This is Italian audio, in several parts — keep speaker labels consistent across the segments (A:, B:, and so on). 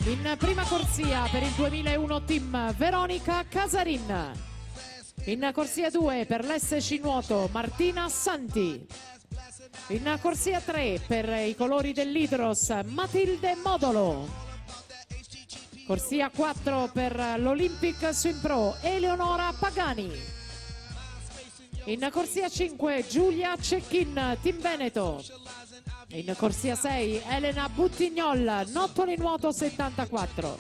A: In prima corsia per il 2001 team Veronica Casarin. In corsia 2 per l'SC Nuoto Martina Santi. In corsia 3 per i colori dell'Hydros Matilde Modolo. Corsia 4 per l'Olympic Swim Pro Eleonora Pagani. In corsia 5 Giulia Cecchin Team Veneto. In corsia 6 Elena Buttignol Nottoli Nuoto 74.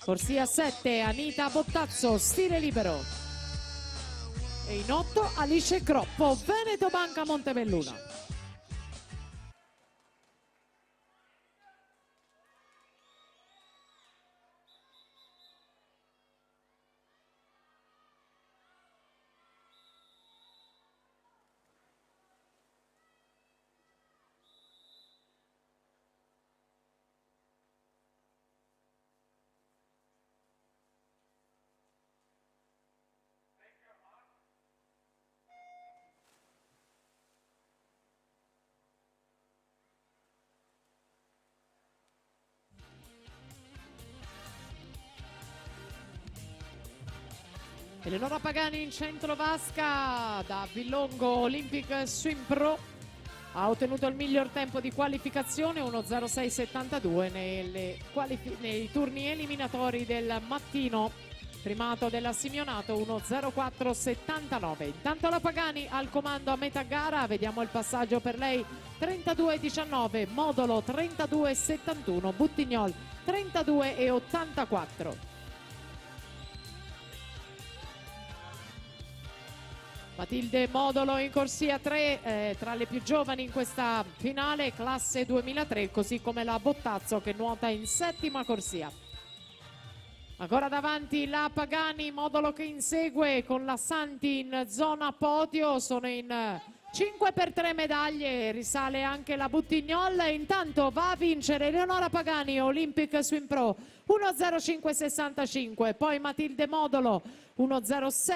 A: Corsia 7 Anita Bottazzo Stile Libero. E in 8 Alice Groppo Veneto Banca Montebelluna. Eleonora Pagani in centro vasca da Villongo Olympic Swim Pro ha ottenuto il miglior tempo di qualificazione 1.06.72 nei turni eliminatori del mattino, primato della Simeonato 1.04.79. Intanto la Pagani al comando a metà gara, vediamo il passaggio per lei 32.19, Modolo 32.71, Buttignol 32.84. Matilde Modolo in corsia 3, tra le più giovani in questa finale, classe 2003, così come la Bottazzo che nuota in settima corsia. Ancora davanti la Pagani, Modolo che insegue con la Santi in zona podio, sono in 5 per 3 medaglie, risale anche la Buttignol. Intanto va a vincere Eleonora Pagani, Olympic Swim Pro 1.05.65, poi Matilde Modolo 1.06.